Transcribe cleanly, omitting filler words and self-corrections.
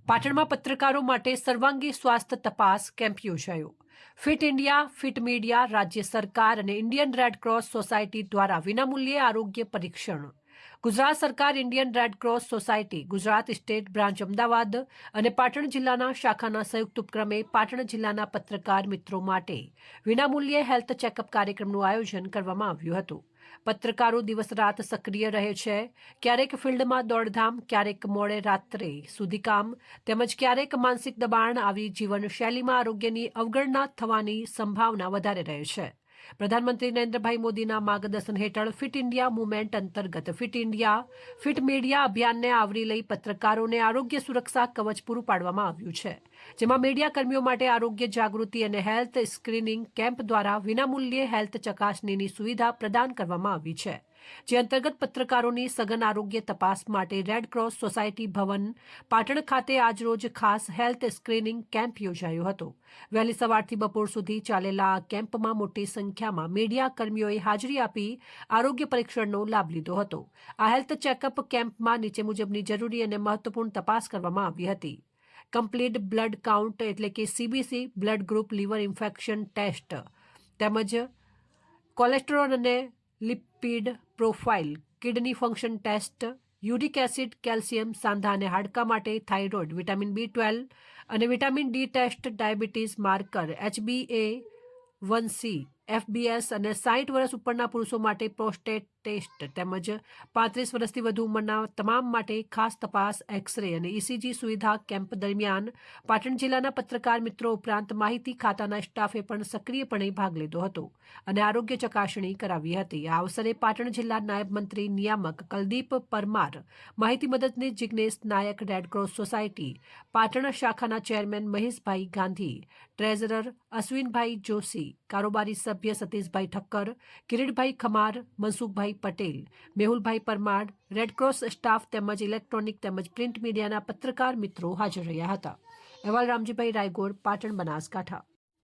પાટણમાં પત્રકારો માટે સર્વાંગી સ્વાસ્થ્ય તપાસ કેમ્પ યોજાયો। ફિટ ઇન્ડિયા, ફિટ મીડિયા, રાજ્ય સરકાર અને ઇન્ડિયન રેડક્રોસ સોસાયટી દ્વારા વિનામૂલ્યે આરોગ્ય પરીક્ષણ। ગુજરાત સરકાર, Indian Red Cross society, Gujarat state branch Ahmedabad અને પાટણ જિલ્લાના શાખાના સંયુક્ત ઉપક્રમે પાટણ જિલ્લાના પત્રકાર મિત્રો માટે વિનામૂલ્યે હેલ્થ ચેકઅપ કાર્યક્રમનું આયોજન કરવામાં આવ્યું હતું। પત્રકારો દિવસ રાત સક્રિય રહે છે, ક્યારેક ફિલ્ડમાં દોડધામ, ક્યારેક મોડે રાત્રે સુધી કામ તેમજ ક્યારેક માનસિક દબાણ આવી જીવનશૈલીમાં આરોગ્યની અવગણના થવાની સંભાવના વધારે રહે છે। પ્રધાનમંત્રી નરેન્દ્રભાઈ મોદીના માર્ગદર્શન હેઠળ ફિટ ઇન્ડિયા મુવમેન્ટ અંતર્ગત ફિટ ઇન્ડિયા, ફિટ મીડિયા અભિયાનને આવરી લઈ પત્રકારોને આરોગ્ય સુરક્ષા કવચ પૂરું પાડવામાં આવ્યું છે, જેમાં મીડિયા કર્મીઓ માટે આરોગ્ય જાગૃતિ અને હેલ્થ સ્ક્રીનિંગ કેમ્પ દ્વારા વિનામૂલ્યે હેલ્થ ચકાસણીની સુવિધા પ્રદાન કરવામાં આવી છે, જે અંતર્ગત પત્રકારોની સઘન આરોગ્ય તપાસ માટે રેડક્રોસ સોસાયટી ભવન પાટણ ખાતે આજરોજ ખાસ હેલ્થ સ્ક્રીનિંગ કેમ્પ યોજાયો હતો। વહેલી સવારથી બપોર સુધી ચાલેલા આ કેમ્પમાં મોટી સંખ્યામાં મીડિયા કર્મીઓએ હાજરી આપી આરોગ્ય પરીક્ષણનો લાભ લીધો હતો। આ હેલ્થ ચેકઅપ કેમ્પમાં નીચે મુજબની જરૂરી અને મહત્વપૂર્ણ તપાસ કરવામાં આવી હતી। કમ્પ્લીટ બ્લડ કાઉન્ટ એટલે કે CBC, blood group, liver infection test તેમજ કોલેસ્ટ્રોલ અને lipid profile, kidney function test, uric acid, calcium, સાંધા અને હાડકાં માટે થાઇરોઇડ, વિટામિન B12 અને vitamin D test, diabetes marker, HbA1c, FBS અને 60 વર્ષ ઉપરના પુરુષો માટે પ્રોસ્ટેટ ટેસ્ટ તેમજ 35 વર્ષથી વધુ ઉંમરના તમામ માટે ખાસ તપાસ, એક્સ-રે અને ECG સુવિધા કેમ્પ દરમિયાન પાટણ જિલ્લાના પત્રકાર મિત્રો ઉપરાંત માહિતી ખાતાના સ્ટાફે પણ સક્રિયપણે ભાગ લીધો હતો અને આરોગ્ય ચકાસણી કરાવી હતી। આ અવસરે પાટણ જિલ્લા નાયબ મંત્રી નિયામક કલદીપ પરમાર, માહિતી મદદનીશ જિગ્નેશ નાયક, રેડક્રોસ સોસાયટી પાટણ શાખાના ચેરમેન મહેશભાઈ ગાંધી, ટ્રેઝરર અશ્વિનભાઈ જોશી, કારોબારી સભ્ય સતીશભાઈ ઠક્કર, કિરીટભાઈ ખમાર, મનસુખભાઈ પટેલ, મેહુલભાઈ પરમાર, રેડક્રોસ સ્ટાફ તેમજ ઇલેક્ટ્રોનિક તેમજ પ્રિન્ટ મીડિયાના પત્રકાર મિત્રો હાજર રહ્યા હતા। અહેવાલ રામજીભાઈ રાયગોર, પાટણ, બનાસકાંઠા।